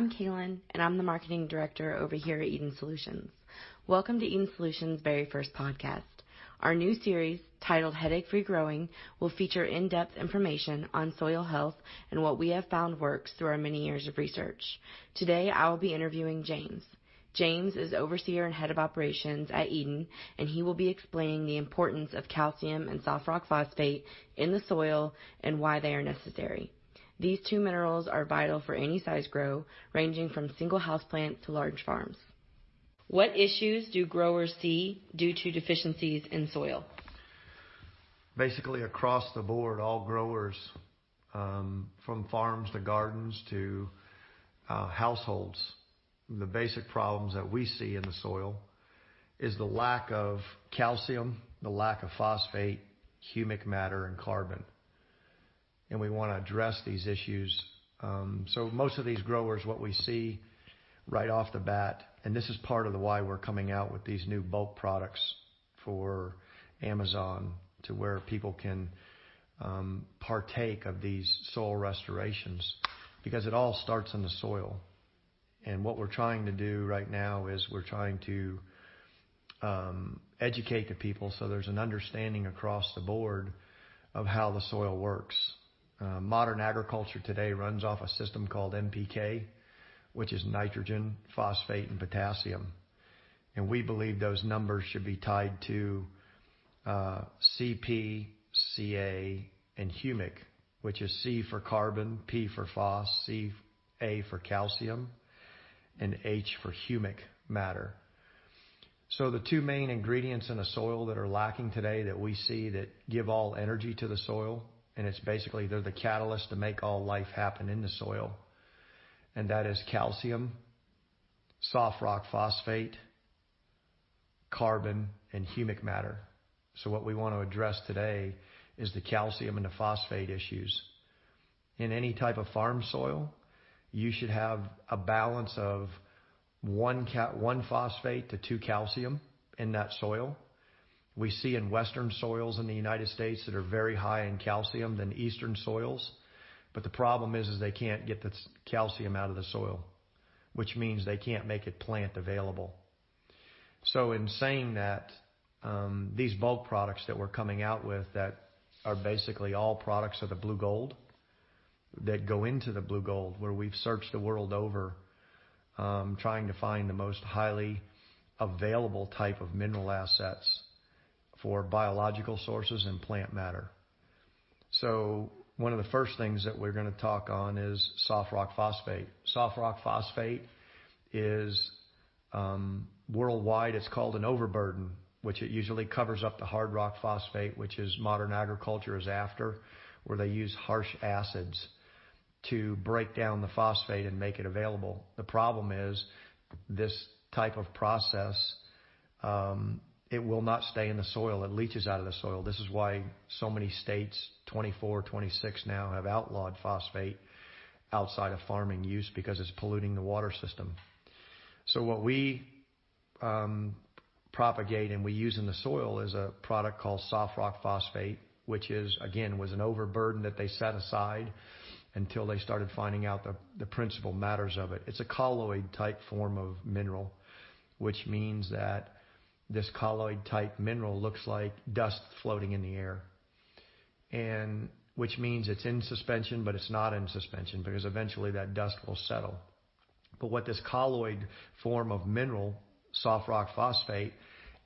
I'm Kaylin, and I'm the Marketing Director over here at Eden Solutions. Welcome to Eden Solutions' very first podcast. Our new series, titled Headache-Free Growing, will feature in-depth information on soil health and what we have found works through our many years of research. Today, I will be interviewing James. James is overseer and head of operations at Eden, and he will be explaining the importance of calcium and soft rock phosphate in the soil and why they are necessary. These two minerals are vital for any size grow, ranging from single houseplants to large farms. What issues do growers see due to deficiencies in soil? Basically, across the board, all growers, from farms to gardens to households, the basic problems that we see in the soil is the lack of calcium, the lack of phosphate, humic matter, and carbon. And we want to address these issues. So most of these growers, what we see right off the bat, and this is part of the why we're coming out with these new bulk products for Amazon, to where people can partake of these soil restorations, because it all starts in the soil. And what we're trying to do right now is we're trying to educate the people so there's an understanding across the board of how the soil works. Modern agriculture today runs off a system called NPK, which is nitrogen, phosphate, and potassium. And we believe those numbers should be tied to CP, Ca, and humic, which is C for carbon, P for phos, A for calcium, and H for humic matter. So the two main ingredients in a soil that are lacking today that we see that give all energy to the soil, and it's basically they're the catalyst to make all life happen in the soil, and that is calcium, soft rock phosphate, carbon, and humic matter. So what we want to address today is the calcium and the phosphate issues. In any type of farm soil, you should have a balance of one phosphate to 2 calcium in that soil. We see in western soils in the United States that are very high in calcium than eastern soils. But the problem is they can't get the calcium out of the soil, which means they can't make it plant available. So in saying that, these bulk products that we're coming out with that are basically all products of the blue gold, that go into the blue gold, where we've searched the world over, trying to find the most highly available type of mineral assets for biological sources and plant matter. So one of the first things that we're going to talk on is soft rock phosphate. Soft rock phosphate is worldwide, it's called an overburden, which it usually covers up the hard rock phosphate, which is modern agriculture is after, where they use harsh acids to break down the phosphate and make it available. The problem is this type of process, it will not stay in the soil. It leaches out of the soil. This is why so many states, 24, 26 now, have outlawed phosphate outside of farming use because it's polluting the water system. So what we propagate and we use in the soil is a product called soft rock phosphate, which is, again, was an overburden that they set aside until they started finding out the principal matters of it. It's a colloid type form of mineral, which means that this colloid type mineral looks like dust floating in the air, and which means it's in suspension, but it's not in suspension because eventually that dust will settle. But what this colloid form of mineral, soft rock phosphate,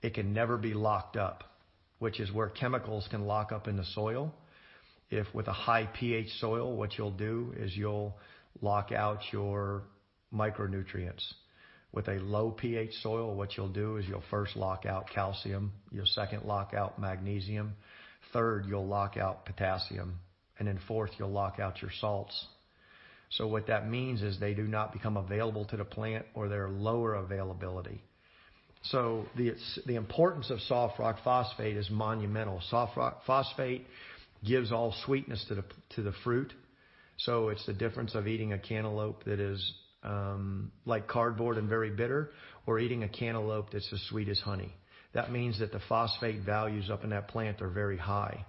it can never be locked up, which is where chemicals can lock up in the soil. If with a high pH soil, what you'll do is you'll lock out your micronutrients. With a low pH soil, what you'll do is you'll first lock out calcium, you'll second lock out magnesium, third you'll lock out potassium, and then fourth you'll lock out your salts. So what that means is they do not become available to the plant, or they're lower availability. So the importance of soft rock phosphate is monumental. Soft rock phosphate gives all sweetness to the fruit. So it's the difference of eating a cantaloupe that is like cardboard and very bitter, or eating a cantaloupe that's as sweet as honey. That means that the phosphate values up in that plant are very high.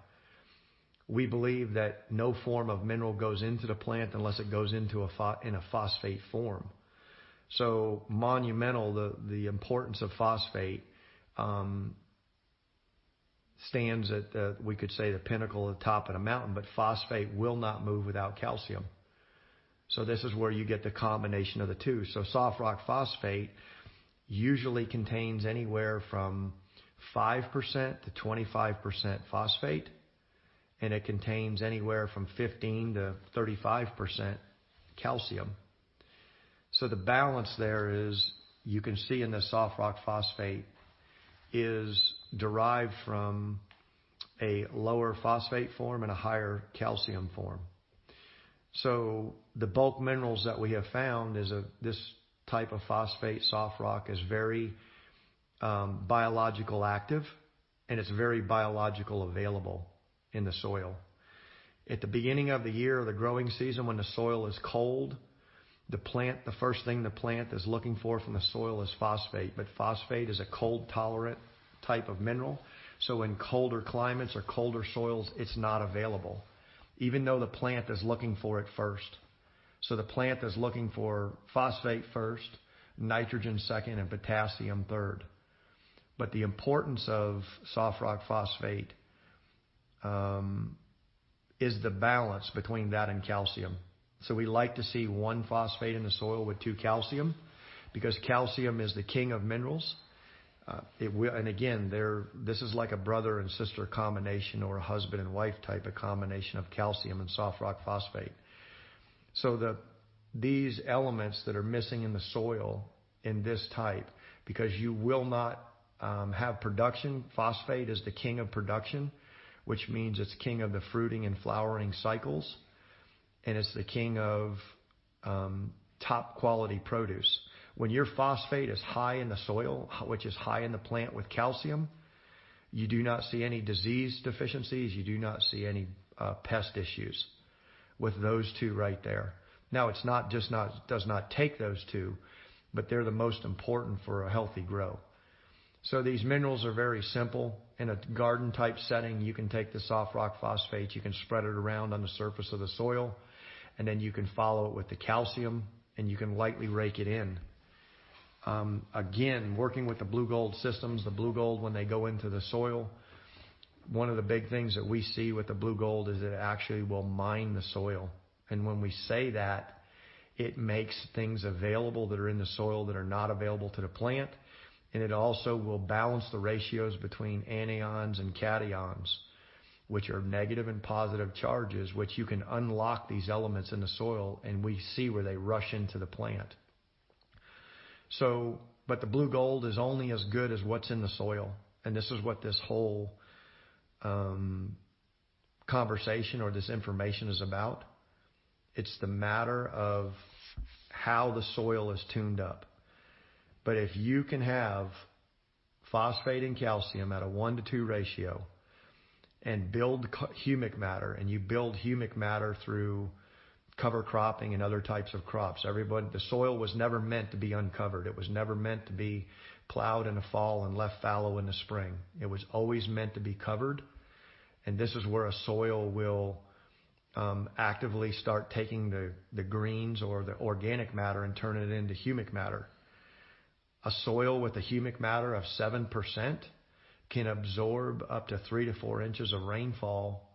We believe that no form of mineral goes into the plant unless it goes into in a phosphate form. So monumental, the importance of phosphate stands at we could say the pinnacle at the top of the mountain, but phosphate will not move without calcium. So this is where you get the combination of the two. So soft rock phosphate usually contains anywhere from 5% to 25% phosphate, and it contains anywhere from 15 to 35% calcium. So the balance there is, you can see in the soft rock phosphate, is derived from a lower phosphate form and a higher calcium form. So the bulk minerals that we have found is this type of phosphate, soft rock, is very biological active, and it's very biological available in the soil. At the beginning of the year, the growing season, when the soil is cold, the first thing the plant is looking for from the soil is phosphate. But phosphate is a cold tolerant type of mineral. So in colder climates or colder soils, it's not available, even though the plant is looking for it first. So the plant is looking for phosphate first, nitrogen second, and potassium third. But the importance of soft rock phosphate is the balance between that and calcium. So we like to see one phosphate in the soil with 2 calcium, because calcium is the king of minerals. And again, this is like a brother and sister combination, or a husband and wife type of combination of calcium and soft rock phosphate. So these elements that are missing in the soil in this type, because you will not have production. Phosphate is the king of production, which means it's king of the fruiting and flowering cycles, and it's the king of top quality produce. When your phosphate is high in the soil, which is high in the plant with calcium, you do not see any disease deficiencies. You do not see any pest issues with those two right there. Now, it's not just does not take those two, but they're the most important for a healthy grow. So these minerals are very simple. In a garden type setting, you can take the soft rock phosphate, you can spread it around on the surface of the soil, and then you can follow it with the calcium, and you can lightly rake it in. Again, working with the blue gold systems, the blue gold, when they go into the soil, one of the big things that we see with the blue gold is that it actually will mine the soil. And when we say that, it makes things available that are in the soil that are not available to the plant. And it also will balance the ratios between anions and cations, which are negative and positive charges, which you can unlock these elements in the soil, and we see where they rush into the plant. So, but the blue gold is only as good as what's in the soil. And this is what this whole conversation or this information is about. It's the matter of how the soil is tuned up. But if you can have phosphate and calcium at a 1-to-2 ratio and build humic matter, and you build humic matter through cover cropping and other types of crops. The soil was never meant to be uncovered. It was never meant to be plowed in the fall and left fallow in the spring. It was always meant to be covered. And this is where a soil will actively start taking the greens or the organic matter and turn it into humic matter. A soil with a humic matter of 7% can absorb up to 3 to 4 inches of rainfall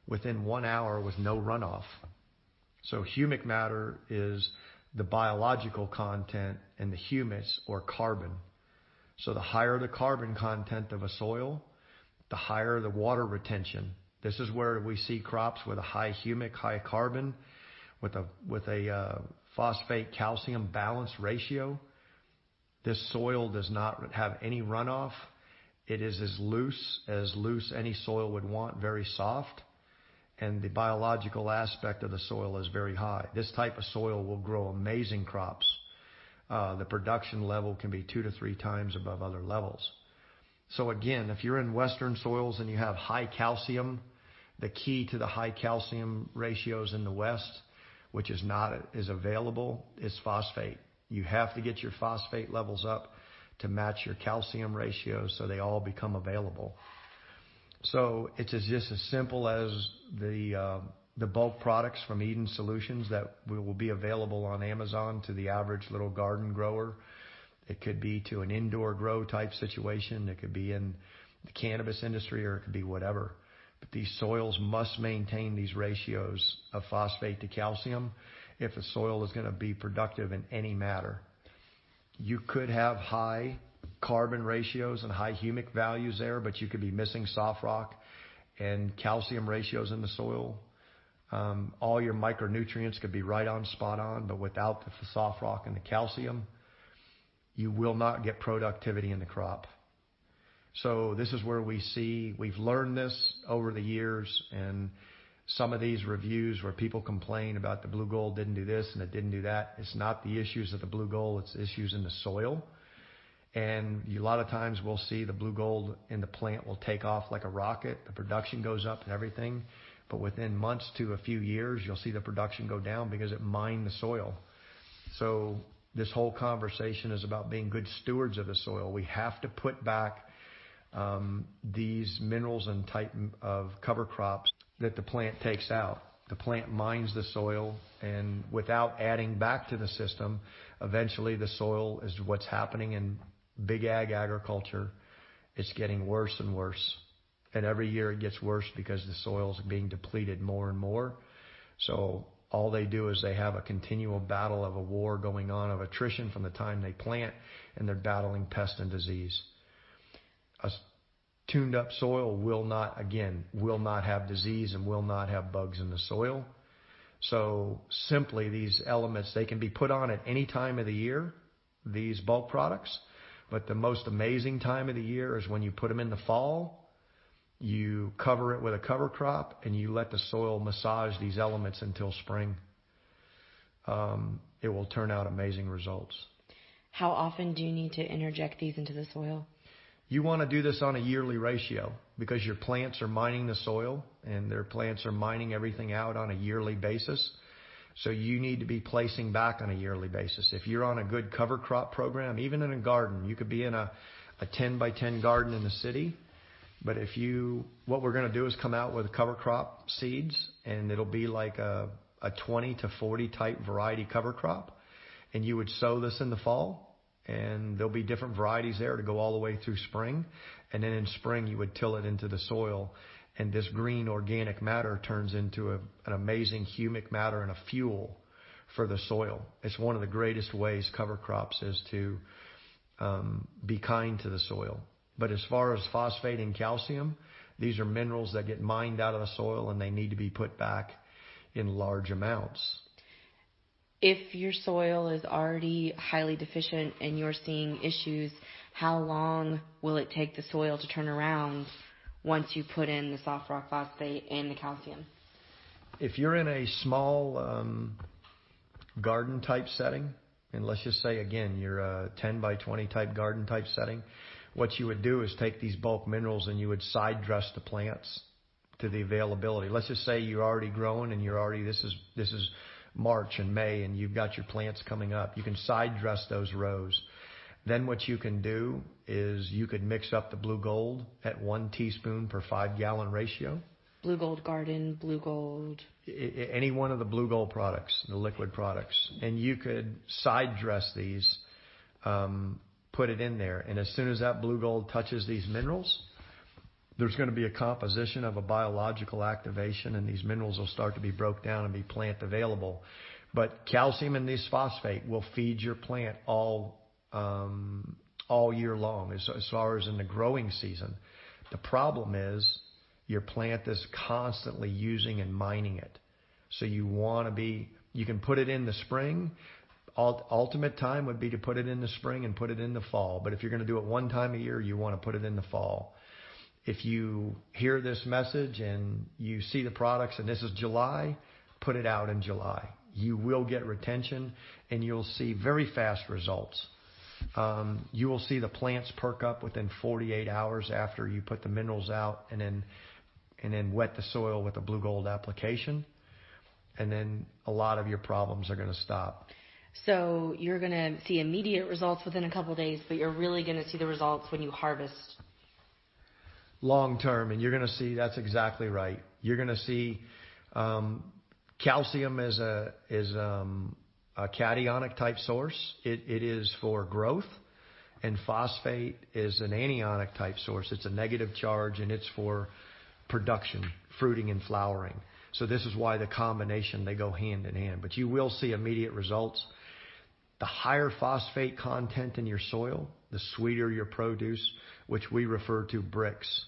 within 1 hour with no runoff. So humic matter is the biological content and the humus or carbon. So the higher the carbon content of a soil, the higher the water retention. This is where we see crops with a high humic, high carbon, with a phosphate calcium balance ratio. This soil does not have any runoff. It is as loose any soil would want, very soft. And the biological aspect of the soil is very high. This type of soil will grow amazing crops. The production level can be 2 to 3 times above other levels. So again, if you're in western soils and you have high calcium, the key to the high calcium ratios in the west, which is available, is phosphate. You have to get your phosphate levels up to match your calcium ratios so they all become available. So it's just as simple as the the bulk products from Eden Solutions that will be available on Amazon to the average little garden grower. It could be to an indoor grow type situation. It could be in the cannabis industry, or it could be whatever. But these soils must maintain these ratios of phosphate to calcium if the soil is going to be productive in any matter. You could have high carbon ratios and high humic values there, but you could be missing soft rock and calcium ratios in the soil. All your micronutrients could be right on, spot on, but without the soft rock and the calcium, you will not get productivity in the crop. So this is where we've learned this over the years, and some of these reviews where people complain about the blue gold didn't do this and it didn't do that. It's not the issues of the blue gold, it's issues in the soil. And a lot of times we'll see the blue gold in the plant will take off like a rocket. The production goes up and everything. But within months to a few years, you'll see the production go down because it mined the soil. So this whole conversation is about being good stewards of the soil. We have to put back these minerals and type of cover crops that the plant takes out. The plant mines the soil, and without adding back to the system, eventually the soil is what's happening in big ag agriculture. It's getting worse and worse. And every year it gets worse because the soil is being depleted more and more. So all they do is they have a continual battle of a war going on of attrition from the time they plant, and they're battling pest and disease. A tuned up soil will not have disease and will not have bugs in the soil. So simply these elements, they can be put on at any time of the year, these bulk products. But the most amazing time of the year is when you put them in the fall. You cover it with a cover crop, and you let the soil massage these elements until spring. It will turn out amazing results. How often do you need to interject these into the soil? You want to do this on a yearly ratio because your plants are mining the soil, and their plants are mining everything out on a yearly basis. So you need to be placing back on a yearly basis. If you're on a good cover crop program, even in a garden, you could be in a 10 by 10 garden in the city. But what we're going to do is come out with cover crop seeds, and it'll be like a 20 to 40 type variety cover crop. And you would sow this in the fall, and there'll be different varieties there to go all the way through spring. And then in spring, you would till it into the soil. And this green organic matter turns into an amazing humic matter and a fuel for the soil. It's one of the greatest ways cover crops is to be kind to the soil. But as far as phosphate and calcium, these are minerals that get mined out of the soil, and they need to be put back in large amounts. If your soil is already highly deficient and you're seeing issues, how long will it take the soil to turn around once you put in the soft rock phosphate and the calcium? If you're in a small garden type setting, and let's just say again, you're a 10 by 20 type garden type setting, what you would do is take these bulk minerals and you would side dress the plants to the availability. Let's just say you're already growing and this is March and May, and you've got your plants coming up. You can side dress those rows. Then what you can do is you could mix up the blue gold at 1 teaspoon per 5 gallon ratio. Blue Gold Garden, Blue Gold. Any one of the blue gold products, the liquid products. And you could side dress these, put it in there. And as soon as that blue gold touches these minerals, there's going to be a composition of a biological activation, and these minerals will start to be broke down and be plant available. But calcium and this phosphate will feed your plant all year long as far as in the growing season. The problem is your plant is constantly using and mining it. So you can put it in the spring. Ultimate time would be to put it in the spring and put it in the fall. But if you're going to do it one time a year, you want to put it in the fall. If you hear this message and you see the products and this is July, put it out in July. You will get retention, and you'll see very fast results. You will see the plants perk up within 48 hours after you put the minerals out, and then wet the soil with a blue gold application. And then a lot of your problems are going to stop. So you're going to see immediate results within a couple of days, but you're really going to see the results when you harvest. Long term, and you're going to see, that's exactly right. You're going to see Calcium is a cationic type source. It is for growth, and phosphate is an anionic type source. It's a negative charge, and it's for production, fruiting and flowering. So this is why the combination, they go hand in hand. But you will see immediate results. The higher phosphate content in your soil, the sweeter your produce, which we refer to bricks.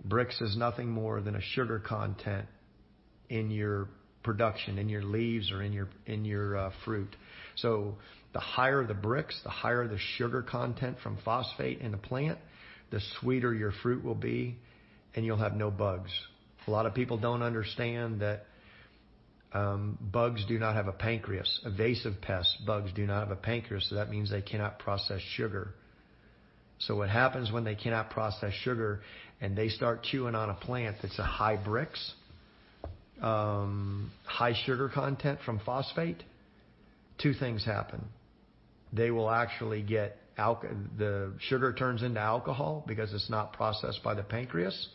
Bricks is nothing more than a sugar content in your production, in your leaves or in your fruit. So the higher the bricks, the higher the sugar content from phosphate in the plant, the sweeter your fruit will be, and you'll have no bugs. A lot of people don't understand that bugs do not have a pancreas. Invasive pests, bugs do not have a pancreas, so that means they cannot process sugar. So what happens when they cannot process sugar and they start chewing on a plant that's a high bricks, high sugar content from phosphate, two things happen. They will actually get the sugar turns into alcohol because it's not processed by the pancreas.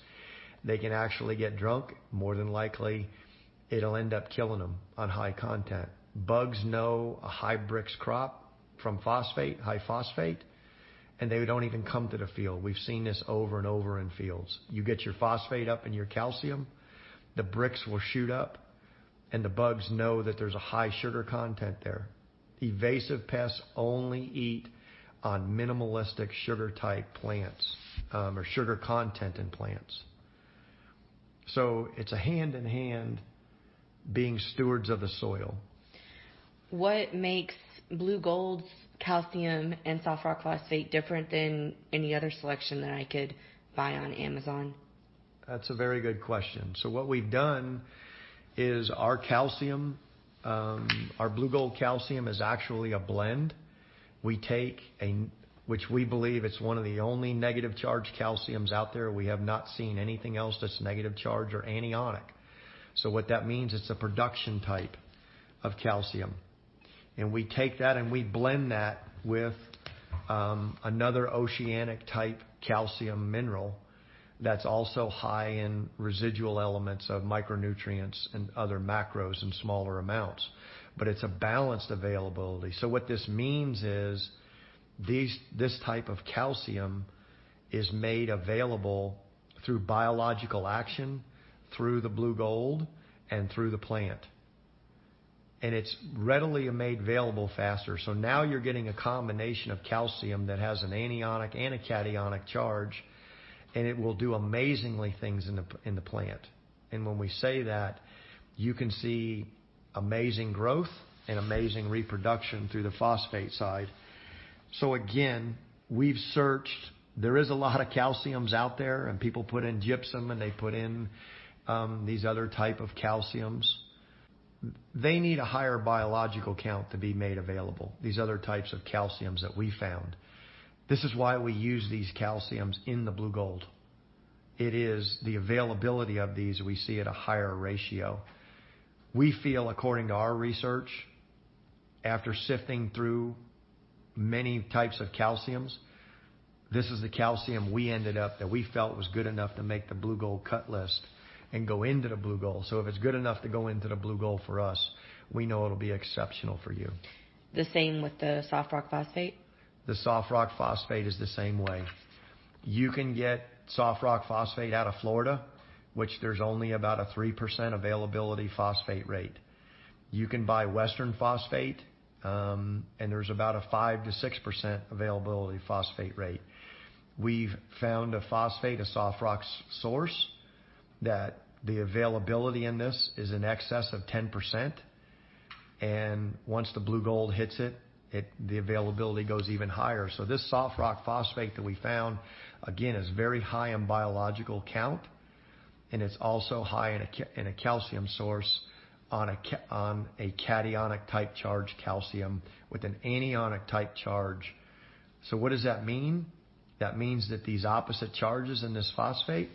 They can actually get drunk. More than likely, it'll end up killing them on high content. Bugs know a high bricks crop from phosphate, high phosphate, and they don't even come to the field. We've seen this over and over in fields. You get your phosphate up in your calcium, the bricks will shoot up, and the bugs know that there's a high sugar content there. Evasive pests only eat on minimalistic sugar type plants, or sugar content in plants. So it's a hand in hand being stewards of the soil. What makes Blue Gold's calcium and soft rock phosphate different than any other selection that I could buy on Amazon? That's a very good question. So what we've done is our calcium, our Blue Gold calcium is actually a blend. We take which we believe it's one of the only negative charge calciums out there. We have not seen anything else that's negative charge or anionic. So what that means, it's a production type of calcium. And we take that and we blend that with another oceanic type calcium mineral that's also high in residual elements of micronutrients and other macros in smaller amounts. But it's a balanced availability. So what this means is this type of calcium is made available through biological action, through the Blue Gold, and through the plant. And it's readily made available faster. So now you're getting a combination of calcium that has an anionic and a cationic charge, and it will do amazingly things in the plant. And when we say that, you can see amazing growth and amazing reproduction through the phosphate side. So again, we've searched. There is a lot of calciums out there, and people put in gypsum and they put in these other type of calciums. They need a higher biological count to be made available, these other types of calciums that we found. This is why we use these calciums in the Blue Gold. It is the availability of these we see at a higher ratio. We feel, according to our research, after sifting through many types of calciums, this is the calcium we ended up that we felt was good enough to make the Blue Gold cut list and go into the Blue Gold. So if it's good enough to go into the Blue Gold for us, we know it'll be exceptional for you. The same with the soft rock phosphate? The soft rock phosphate is the same way. You can get soft rock phosphate out of Florida, which there's only about a 3% availability phosphate rate. You can buy Western phosphate, and there's about a 5 to 6% availability phosphate rate. We've found a phosphate, a soft rock source, that the availability in this is in excess of 10%. And once the Blue Gold hits it, the availability goes even higher. So this soft rock phosphate that we found, again, is very high in biological count, and it's also high in a calcium source on a cationic type charge calcium with an anionic type charge. So what does that mean? That means that these opposite charges in this phosphate,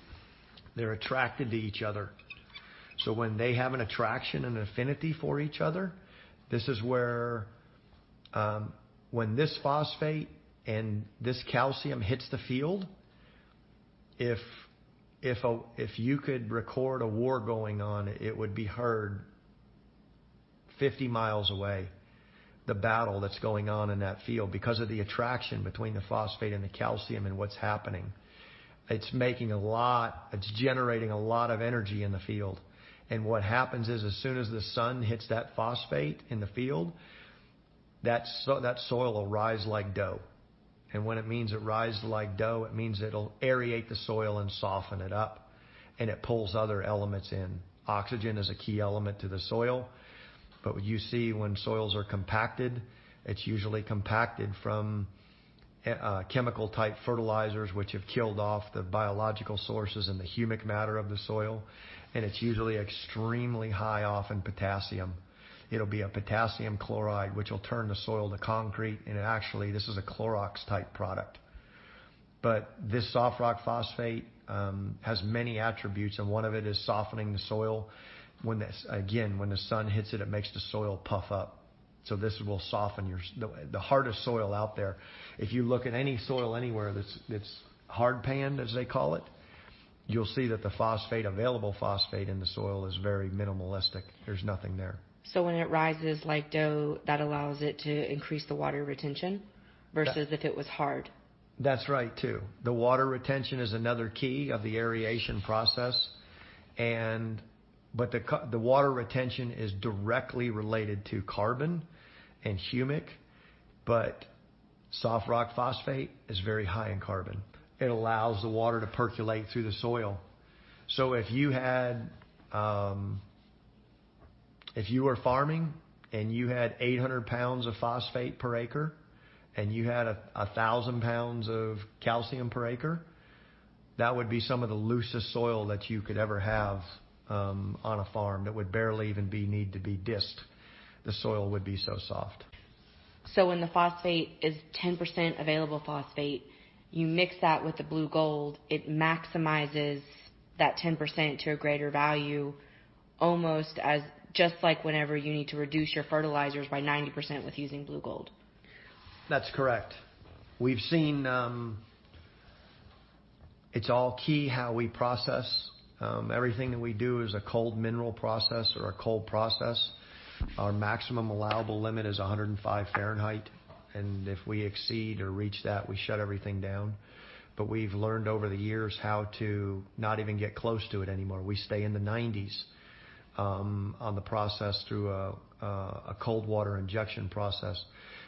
they're attracted to each other. So when they have an attraction and affinity for each other, this is where when this phosphate and this calcium hits the field, if if you could record a war going on, it would be heard 50 miles away, the battle that's going on in that field, because of the attraction between the phosphate and the calcium and what's happening. It's generating a lot of energy in the field. And what happens is, as soon as the sun hits that phosphate in the field, that soil will rise like dough. And when it means it rises like dough, it means it'll aerate the soil and soften it up. And it pulls other elements in. Oxygen is a key element to the soil. But what you see when soils are compacted, it's usually compacted from chemical type fertilizers, which have killed off the biological sources and the humic matter of the soil. And it's usually extremely high off in potassium. It'll be a potassium chloride, which will turn the soil to concrete. And this is a Clorox type product. But this soft rock phosphate has many attributes, and one of it is softening the soil. When the sun hits it, it makes the soil puff up. So this will soften the hardest soil out there. If you look at any soil anywhere that's hard panned, as they call it, you'll see that the available phosphate in the soil is very minimalistic. There's nothing there. So when it rises like dough, that allows it to increase the water retention versus if it was hard. That's right, too. The water retention is another key of the aeration process. But the water retention is directly related to carbon and humic. But soft rock phosphate is very high in carbon. It allows the water to percolate through the soil. So if you were farming and you had 800 pounds of phosphate per acre and you had 1,000 pounds of calcium per acre, that would be some of the loosest soil that you could ever have on a farm. That would barely even need to be disked. The soil would be so soft. So when the phosphate is 10% available phosphate, you mix that with the blue gold, it maximizes that 10% to a greater value, almost as just like whenever you need to reduce your fertilizers by 90% with using blue gold. That's correct. We've seen it's all key how we process. Everything that we do is a cold mineral process or a cold process. Our maximum allowable limit is 105 Fahrenheit. And if we exceed or reach that, we shut everything down. But we've learned over the years how to not even get close to it anymore. We stay in the 90s on the process through a cold water injection process,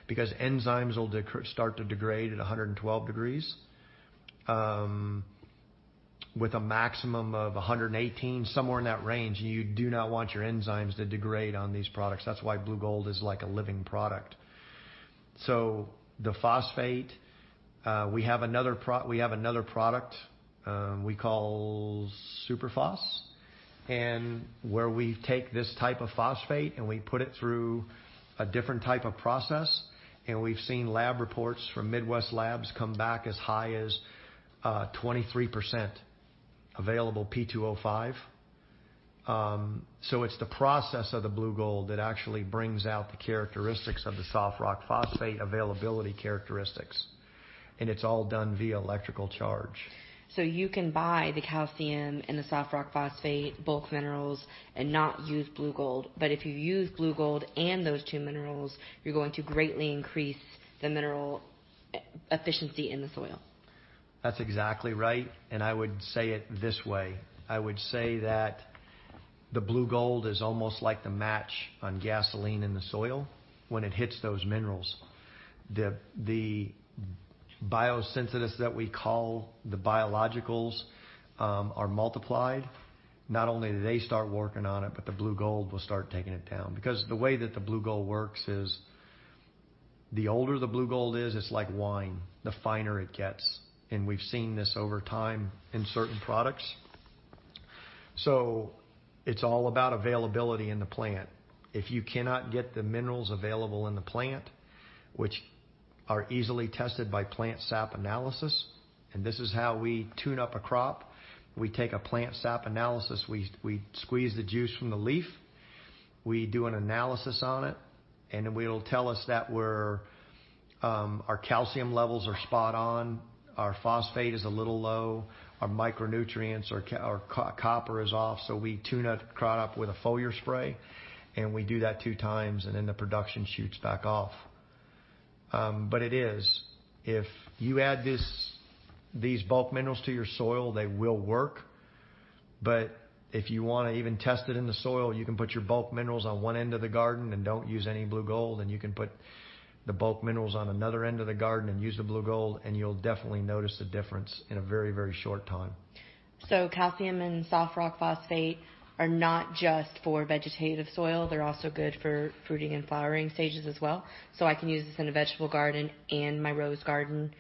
because enzymes will start to degrade at 112 degrees with a maximum of 118, somewhere in that range. You do not want your enzymes to degrade on these products. That's why blue gold is like a living product. So the phosphate, we have another product we call Superphos, and where we take this type of phosphate and we put it through a different type of process, and we've seen lab reports from Midwest labs come back as high as 23% available P2O5. So it's the process of the blue gold that actually brings out the characteristics of the soft rock phosphate availability characteristics. And it's all done via electrical charge. So you can buy the calcium and the soft rock phosphate, bulk minerals, and not use blue gold. But if you use blue gold and those two minerals, you're going to greatly increase the mineral efficiency in the soil. That's exactly right. And I would say it this way. I would say that the blue gold is almost like the match on gasoline in the soil when it hits those minerals. The biosynthesis that we call the biologicals are multiplied. Not only do they start working on it, but the blue gold will start taking it down. Because the way that the blue gold works is, the older the blue gold is, it's like wine. The finer it gets. And we've seen this over time in certain products. So it's all about availability in the plant. If you cannot get the minerals available in the plant, which are easily tested by plant sap analysis, and this is how we tune up a crop. We take a plant sap analysis, we squeeze the juice from the leaf, we do an analysis on it, and it will tell us that our calcium levels are spot on, our phosphate is a little low, our micronutrients or copper is off, so we tune that crop up with a foliar spray, and we do that 2 times, and then the production shoots back off. But if you add these bulk minerals to your soil, they will work. But if you want to even test it in the soil, you can put your bulk minerals on one end of the garden and don't use any blue gold, and you can put the bulk minerals on another end of the garden and use the blue gold, and you'll definitely notice the difference in a very, very short time. So calcium and soft rock phosphate are not just for vegetative soil, they're also good for fruiting and flowering stages as well. So I can use this in a vegetable garden and my rose garden.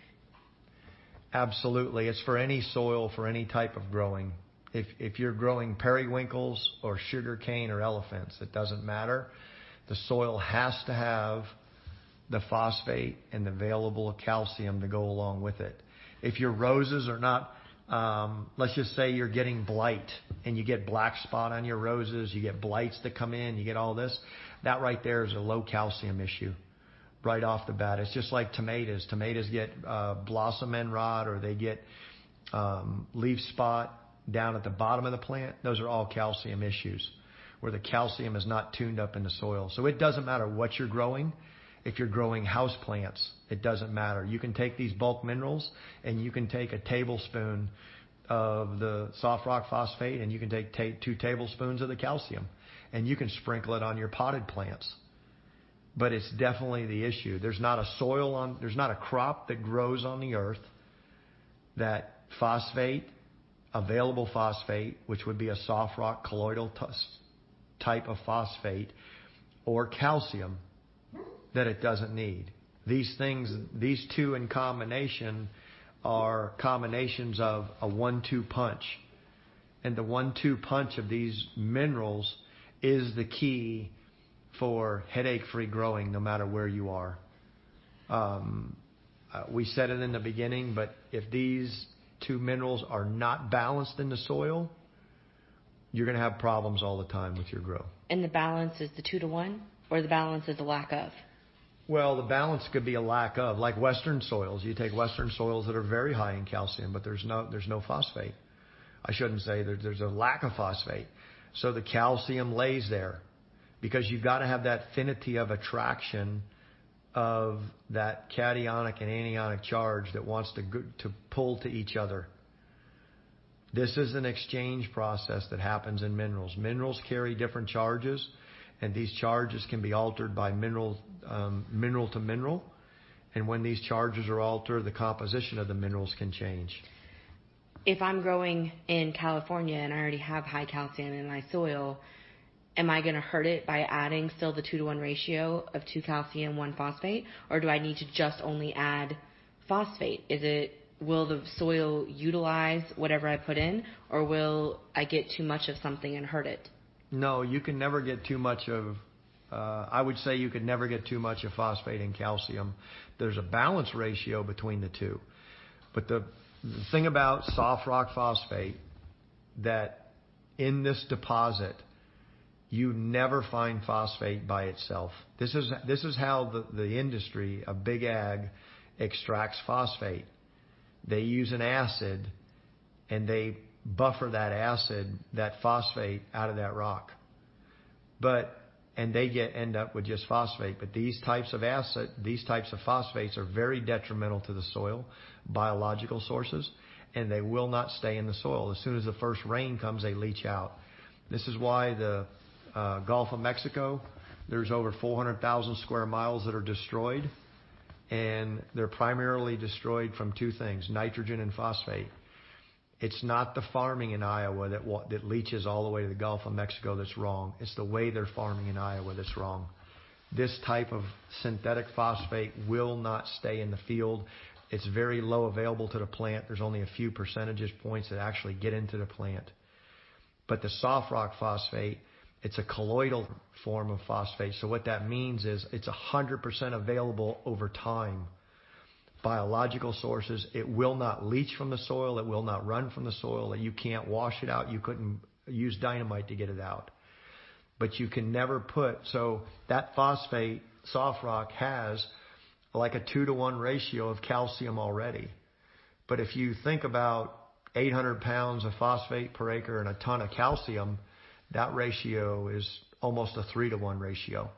Absolutely. It's for any soil, for any type of growing. If you're growing periwinkles or sugarcane or elephants, it doesn't matter. The soil has to have the phosphate and the available calcium to go along with it. If your roses are not, let's just say you're getting blight and you get black spot on your roses, you get blights that come in, you get all this, that right there is a low calcium issue right off the bat. It's just like tomatoes. Tomatoes get blossom end rot, or they get leaf spot down at the bottom of the plant. Those are all calcium issues where the calcium is not tuned up in the soil. So it doesn't matter what you're growing. If you're growing house plants, it doesn't matter. You can take these bulk minerals and you can take a tablespoon of the soft rock phosphate and you can take 2 tablespoons of the calcium, and you can sprinkle it on your potted plants. But it's definitely the issue. There's not a crop that grows on the earth that available phosphate, which would be a soft rock colloidal type of phosphate, or calcium, that it doesn't need. These 2 in combination are combinations of a 1-2 punch. And the 1-2 punch of these minerals is the key for headache-free growing no matter where you are. We said it in the beginning, but if these 2 minerals are not balanced in the soil, you're going to have problems all the time with your growth. And the balance is the 2 to 1, or the balance is a lack of? Well, the balance could be a lack of, like western soils. You take western soils that are very high in calcium, but there's no phosphate. I shouldn't say there's a lack of phosphate. So the calcium lays there because you've got to have that affinity of attraction of that cationic and anionic charge that wants to pull to each other. This is an exchange process that happens in minerals. Minerals carry different charges, and these charges can be altered by mineral to mineral. And when these charges are altered, the composition of the minerals can change. If I'm growing in California and I already have high calcium in my soil, am I going to hurt it by adding still the 2 to 1 ratio of 2 calcium, 1 phosphate? Or do I need to just only add phosphate? Will the soil utilize whatever I put in, or will I get too much of something and hurt it? No, you can never get too much of, I would say you could never get too much of phosphate and calcium. There's a balance ratio between the 2. But the thing about soft rock phosphate, that in this deposit, you never find phosphate by itself. This is how the industry of big ag extracts phosphate. They use an acid and they buffer that phosphate out of that rock. And they end up with just phosphate. But these types of phosphates are very detrimental to the soil, biological sources, and they will not stay in the soil. As soon as the first rain comes, they leach out. This is why the Gulf of Mexico, there's over 400,000 square miles that are destroyed, and they're primarily destroyed from 2 things, nitrogen and phosphate. It's not the farming in Iowa that leaches all the way to the Gulf of Mexico that's wrong. It's the way they're farming in Iowa that's wrong. This type of synthetic phosphate will not stay in the field. It's very low available to the plant. There's only a few percentage points that actually get into the plant. But the soft rock phosphate, it's a colloidal form of phosphate. So what that means is it's 100% available over time. Biological sources, it will not leach from the soil. It will not run from the soil. You can't wash it out. You couldn't use dynamite to get it out. But you can never so that phosphate, soft rock, has like a 2 to 1 ratio of calcium already. But if you think about 800 pounds of phosphate per acre and a ton of calcium, that ratio is almost a 3-to-1 ratio.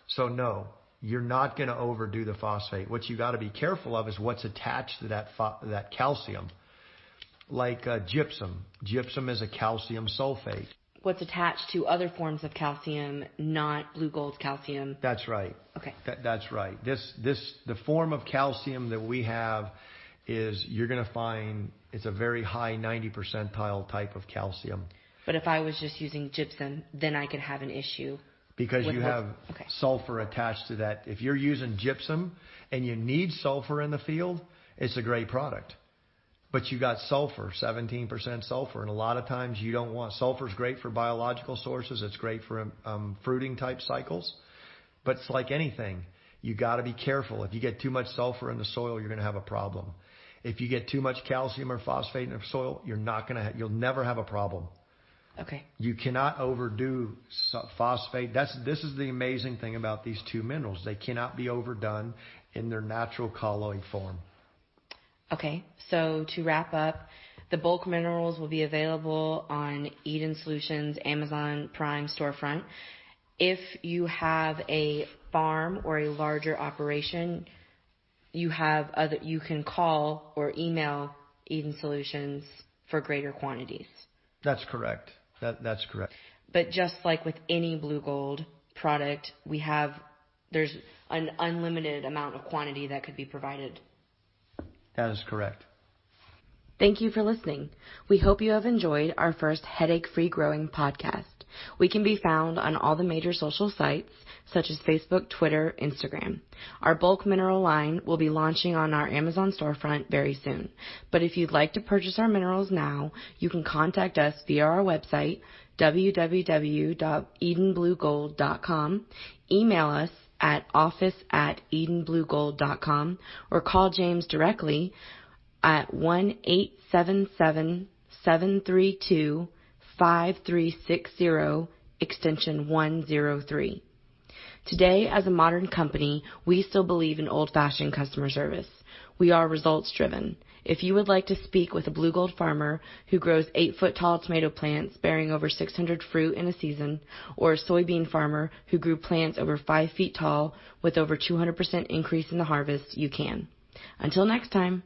So no, you're not going to overdo the phosphate. What you got to be careful of is what's attached to that calcium. Like gypsum. Gypsum is a calcium sulfate. What's attached to other forms of calcium, not blue gold calcium. That's right. Okay. That's right. The form of calcium that we have is, you're going to find it's a very high 90 percentile type of calcium. But if I was just using gypsum, then I could have an issue. Because you have sulfur attached to that. If you're using gypsum and you need sulfur in the field, it's a great product. But you got sulfur, 17% sulfur, and a lot of times you don't want. Sulfur is great for biological sources. It's great for fruiting type cycles. But it's like anything. You got to be careful. If you get too much sulfur in the soil, you're going to have a problem. If you get too much calcium or phosphate in the soil, you'll never have a problem. Okay. You cannot overdo phosphate. This is the amazing thing about these two minerals. They cannot be overdone in their natural colloid form. Okay, so to wrap up, the bulk minerals will be available on Eden Solutions Amazon Prime storefront. If you have a farm or a larger operation, you can call or email Eden Solutions for greater quantities. That's correct. That's correct. But just like with any blue gold product, there's an unlimited amount of quantity that could be provided. That is correct. Thank you for listening. We hope you have enjoyed our first headache-free growing podcast. We can be found on all the major social sites, such as Facebook, Twitter, Instagram. Our bulk mineral line will be launching on our Amazon storefront very soon. But if you'd like to purchase our minerals now, you can contact us via our website, www.edenbluegold.com, email us at office@edenbluegold.com, or call James directly at 1-877-732-5360, extension 103. Today, as a modern company, we still believe in old-fashioned customer service. We are results-driven. If you would like to speak with a blue gold farmer who grows 8-foot-tall tomato plants bearing over 600 fruit in a season, or a soybean farmer who grew plants over 5 feet tall with over 200% increase in the harvest, you can. Until next time.